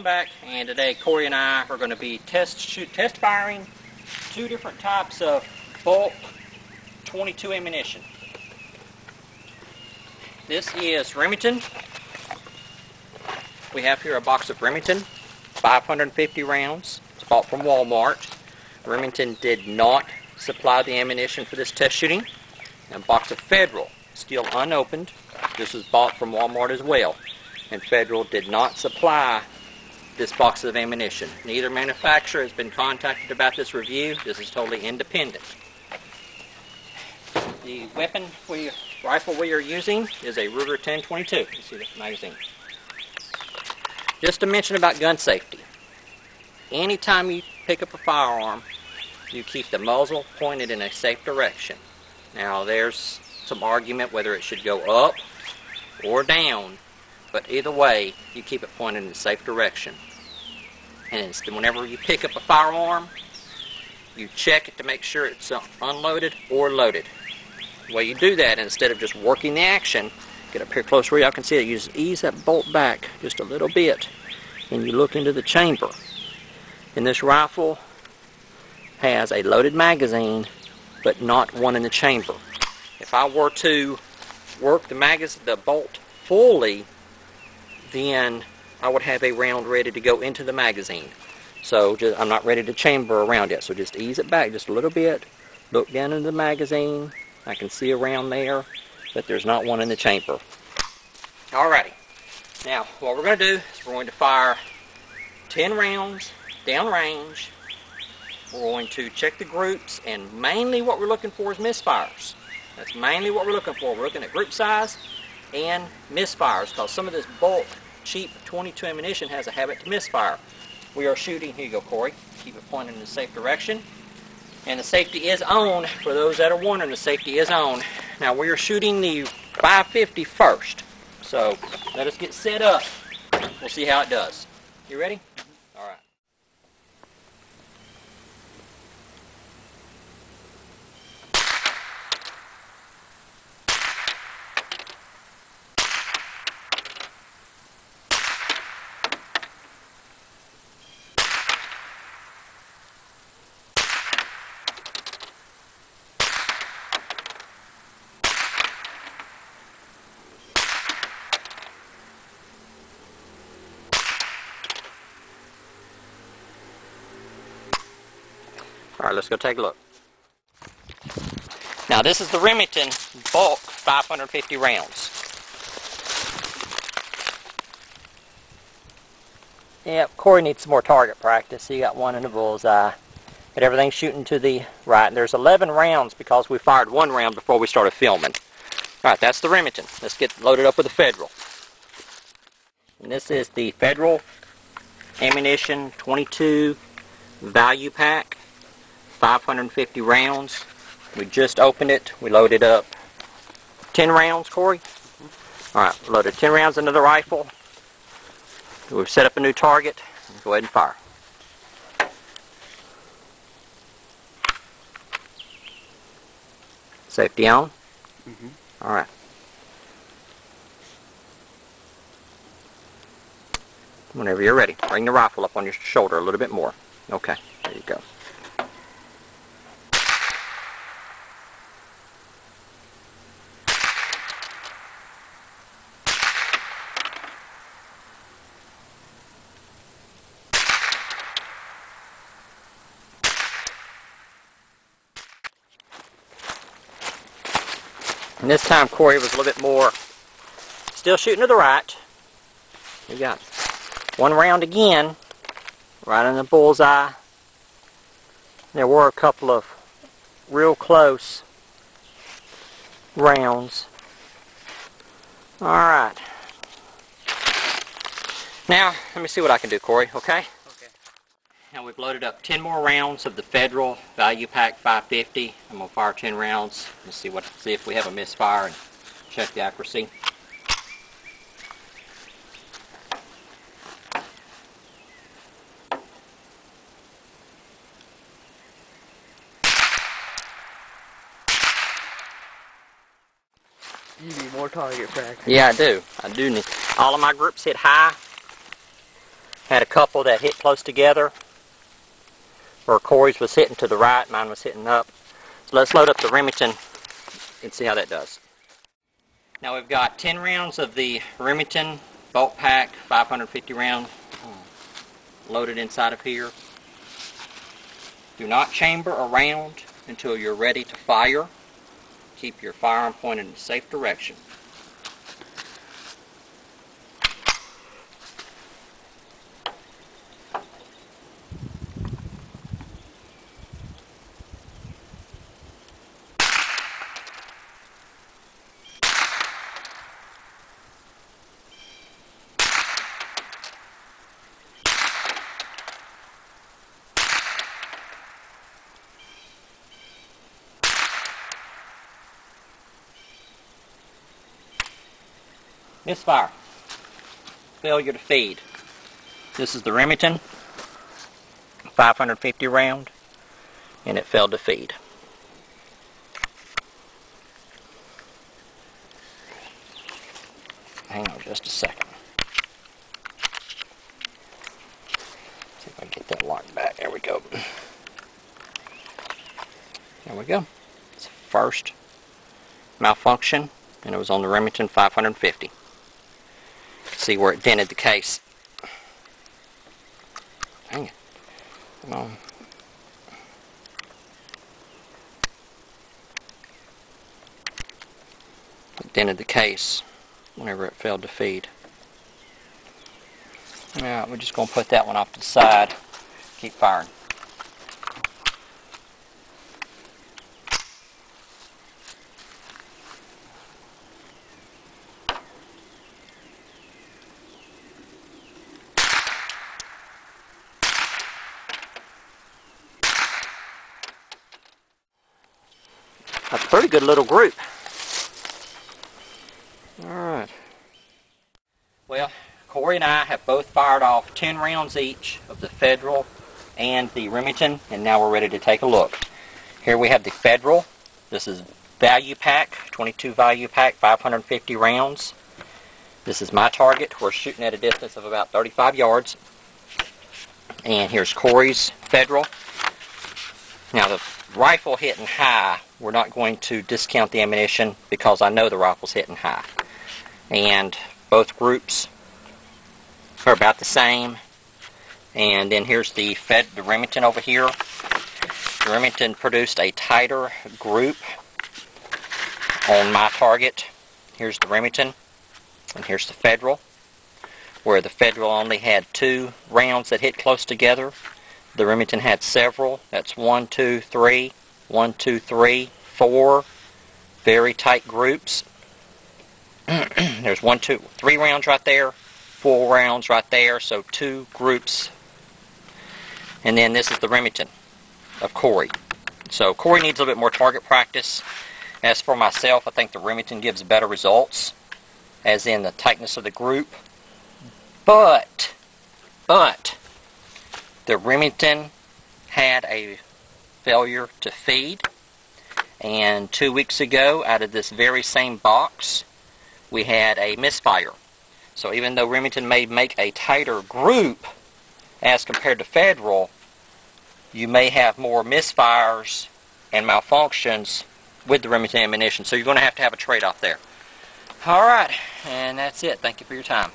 Welcome back, and today Corey and I are going to be test firing two different types of bulk 22 ammunition. This is Remington. We have here a box of Remington, 550 rounds. It's bought from Walmart. Remington did not supply the ammunition for this test shooting. And a box of Federal, still unopened. This was bought from Walmart as well. And Federal did not supply this box of ammunition. Neither manufacturer has been contacted about this review. This is totally independent. The rifle we are using is a Ruger 1022. You see this magazine. Just to mention about gun safety. Anytime you pick up a firearm, you keep the muzzle pointed in a safe direction. Now there's some argument whether it should go up or down, but either way, you keep it pointed in a safe direction. And whenever you pick up a firearm, you check it to make sure it's unloaded or loaded. The way you do that, instead of just working the action, get up here close where y'all can see it, you just ease that bolt back just a little bit, and you look into the chamber. And this rifle has a loaded magazine, but not one in the chamber. If I were to work the bolt fully, then I would have a round ready to go into the magazine. So I'm not ready to chamber around yet, so just ease it back just a little bit. Look down into the magazine. I can see a round there, but there's not one in the chamber. Alrighty. Now, what we're going to do is we're going to fire 10 rounds downrange. We're going to check the groups, and mainly what we're looking for is misfires. That's mainly what we're looking for. We're looking at group size and misfires, because some of this bulk, cheap 22 ammunition has a habit to misfire. We are shooting, here you go Corey, keep it pointed in the safe direction. And the safety is on. For those that are wondering, the safety is on. Now we are shooting the 550 first. So let us get set up. We'll see how it does. You ready? All right. Alright, let's go take a look. Now this is the Remington bulk 550 rounds. Yep, Corey needs some more target practice. He got one in the bullseye. But everything's shooting to the right. And there's 11 rounds because we fired one round before we started filming. Alright, that's the Remington. Let's get loaded up with the Federal. And this is the Federal Ammunition 22 Value Pack. 550 rounds. We just opened it. We loaded up 10 rounds, Corey. Alright, loaded 10 rounds into the rifle. We've set up a new target. Go ahead and fire. Safety on? Alright. Whenever you're ready, bring the rifle up on your shoulder a little bit more. Okay, there you go. And this time Corey was a little bit more, still shooting to the right. We got one round again, right in the bullseye. There were a couple of real close rounds. Alright. Now, let me see what I can do, Corey, okay? Okay. Now we've loaded up 10 more rounds of the Federal Value Pack 550. I'm going to fire 10 rounds and see if we have a misfire and check the accuracy. You need more target practice. Yeah, I do. I do need. All of my groups hit high. Had a couple that hit close together, where Corey's was hitting to the right, mine was hitting up. So let's load up the Remington and see how that does. Now we've got 10 rounds of the Remington bolt pack, 550 round, loaded inside of here. Do not chamber a round until you're ready to fire. Keep your firearm pointed in a safe direction. Misfire. Failure to feed. This is the Remington 550 round, and it failed to feed. Hang on just a second. See if I can get that locked back. There we go. There we go. It's the first malfunction, and it was on the Remington 550. See where it dented the case. Dang it. Come on. It dented the case whenever it failed to feed. Now we're just going to put that one off to the side. Keep firing. That's a pretty good little group. Alright. Well, Corey and I have both fired off 10 rounds each of the Federal and the Remington, and now we're ready to take a look. Here we have the Federal. This is value pack, 22 value pack, 550 rounds. This is my target. We're shooting at a distance of about 35 yards. And here's Corey's Federal. Now the rifle hitting high, we're not going to discount the ammunition because I know the rifle's hitting high. And both groups are about the same. And then here's the Remington over here. The Remington produced a tighter group on my target. Here's the Remington, and here's the Federal, where the Federal only had 2 rounds that hit close together. The Remington had several. That's 1, 2, 3, 1, 2, 3, 4 very tight groups. There's 1, 2, 3 rounds right there, 4 rounds right there, so 2 groups. And then this is the Remington of Corey. So Corey needs a little bit more target practice. As for myself, I think the Remington gives better results, as in the tightness of the group. But the Remington had a failure to feed, and 2 weeks ago, out of this very same box, we had a misfire. So even though Remington may make a tighter group as compared to Federal, you may have more misfires and malfunctions with the Remington ammunition. So you're going to have a trade-off there. Alright, and that's it. Thank you for your time.